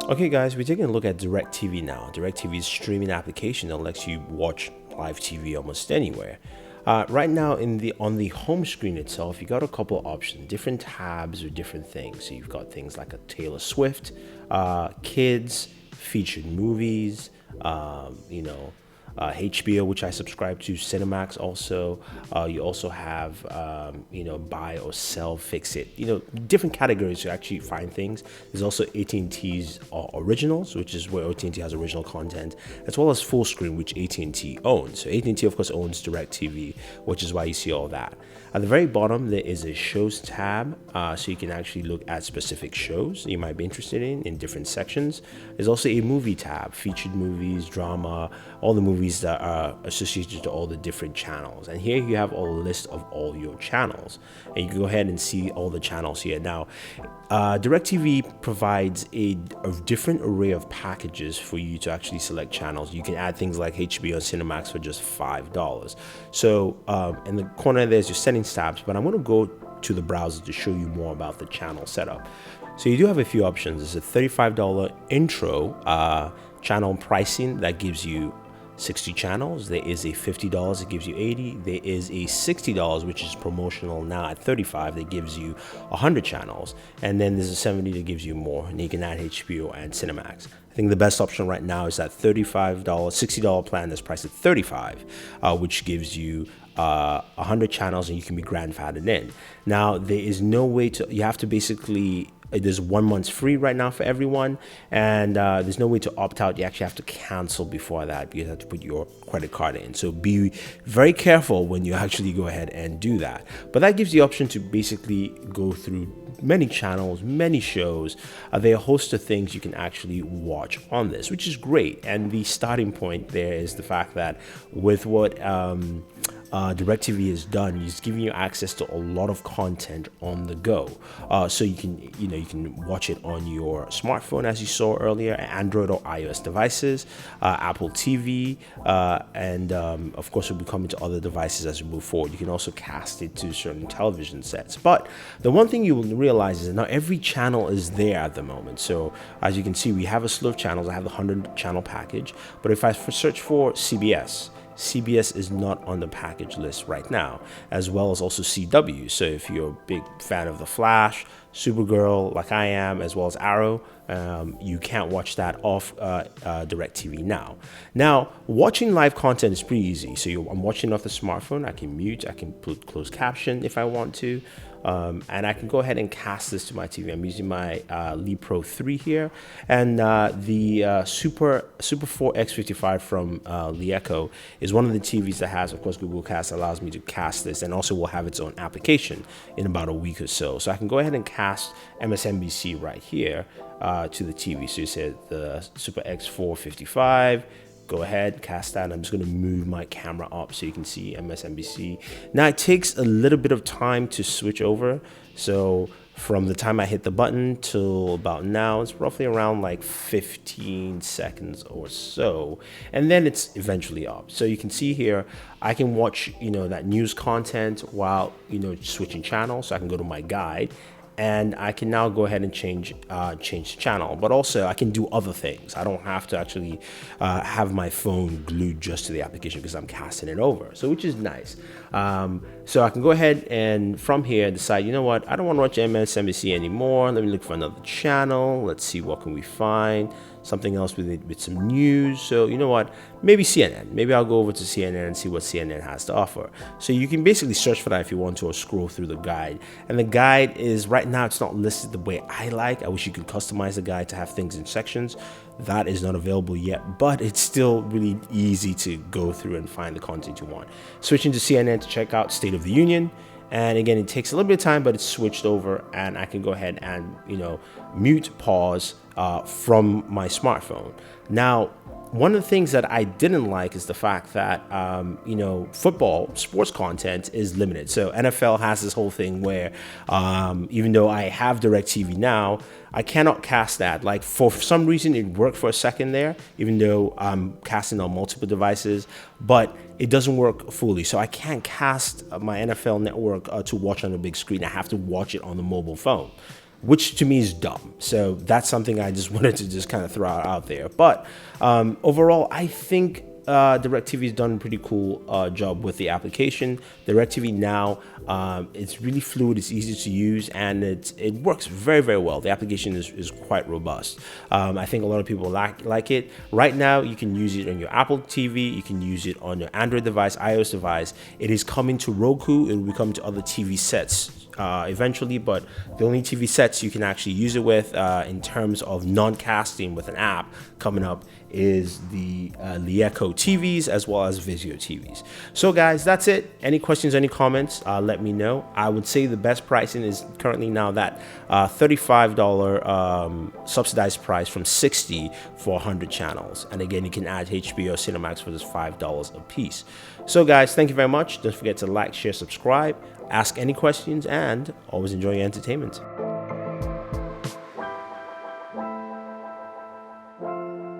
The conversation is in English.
Okay guys, we're taking a look at DirecTV Now. DirecTV's streaming application that lets you watch live TV almost anywhere. Right now on the home screen itself, you got a couple of options, different tabs or different things. So you've got things like a Taylor Swift, kids, featured movies, HBO, which I subscribe to, Cinemax also. You also have, buy or sell, fix it, different categories to actually find things. There's also AT&T's originals, which is where AT&T has original content, as well as full screen, which AT&T owns. So AT&T, of course, owns DirecTV, which is why you see all that. At the very bottom, there is a shows tab, so you can actually look at specific shows you might be interested in different sections. There's also a movie tab, featured movies, drama, all the movies that are associated to all the different channels. And here you have a list of all your channels. And you can go ahead and see all the channels here. Now, DirecTV provides a different array of packages for you to actually select channels. You can add things like HBO and Cinemax for just $5. So in the corner there's your settings tabs, but I'm going to go to the browser to show you more about the channel setup. So you do have a few options. There's a $35 intro channel pricing that gives you 60 channels. There is a $50 that gives you 80. There is a $60, which is promotional now at $35, that gives you 100 channels. And then there's a $70 that gives you more, and you can add HBO and Cinemax. I think the best option right now is that $35, $60 plan that's priced at $35, which gives you 100 channels, and you can be grandfathered in. Now, there is no way to, you have to basically, there's 1 month free right now for everyone, and there's no way to opt out. You actually have to cancel before that, because you have to put your credit card in. So be very careful when you actually go ahead and do that. But that gives you the option to basically go through many channels, many shows. There are a host of things you can actually watch on this, which is great. And the starting point there is the fact that with what DirecTV has done, is giving you access to a lot of content on the go. So you can watch it on your smartphone, as you saw earlier, Android or iOS devices, Apple TV, and of course we'll be coming to other devices as we move forward. You can also cast it to certain television sets. But the one thing you will realize is that now every channel is there at the moment. So as you can see, we have a slew of channels. I have the 100 channel package, but if I search for CBS is not on the package list right now, as well as also CW. So if you're a big fan of The Flash, Supergirl, like I am, as well as Arrow, you can't watch that off DirecTV Now. Now, watching live content is pretty easy. So I'm watching off the smartphone. I can mute, I can put closed caption if I want to. And I can go ahead and cast this to my TV. I'm using my Lee Pro 3 here, and the Super 4X55 from Lee Echo is one of the TVs that has, of course, Google Cast allows me to cast this, and also will have its own application in about a week or so. So I can go ahead and cast MSNBC right here to the TV. So you said the Super X455. Go ahead, cast that. I'm just going to move my camera up so you can see MSNBC. Now, it takes a little bit of time to switch over. So from the time I hit the button till about now, it's roughly around like 15 seconds or so. And then it's eventually up. So you can see here, I can watch, that news content while, switching channels. So I can go to my guide, and I can now go ahead and change channel, but also I can do other things. I don't have to actually have my phone glued just to the application, because I'm casting it over, so which is nice. So I can go ahead and from here decide, you know what, I don't want to watch MSNBC anymore. Let me look for another channel. Let's see, what can we find? Something else with some news. So you know what, maybe CNN. Maybe I'll go over to CNN and see what CNN has to offer. So you can basically search for that if you want to, or scroll through the guide. And the guide is, right now it's not listed the way I like. I wish you could customize the guide to have things in sections. That is not available yet, but it's still really easy to go through and find the content you want. Switching to CNN to check out State of the Union. And again, it takes a little bit of time, but it's switched over, and I can go ahead and, mute, pause from my smartphone. Now, one of the things that I didn't like is the fact that, football, sports content is limited. So NFL has this whole thing where even though I have DirecTV Now, I cannot cast that. Like, for some reason, it worked for a second there, even though I'm casting on multiple devices, but it doesn't work fully. So I can't cast my NFL network to watch on the big screen. I have to watch it on the mobile phone. which to me is dumb. So that's something I just wanted to just kind of throw out there. But overall, I think DirecTV has done a pretty cool job with the application. DirecTV Now, it's really fluid, it's easy to use, and it works very, very well. The application is quite robust. I think a lot of people like it. Right now, you can use it on your Apple TV, you can use it on your Android device, iOS device. It is coming to Roku, it will be coming to other TV sets eventually, but the only TV sets you can actually use it with in terms of non-casting with an app coming up is the Lieco TVs as well as Vizio TVs. So guys, that's it. Any questions, any comments, let me know. I would say the best pricing is currently now that $35 subsidized price from $60 for 100 channels. And again, you can add HBO, Cinemax for just $5 a piece. So guys, thank you very much. Don't forget to like, share, subscribe, ask any questions, and always enjoy your entertainment.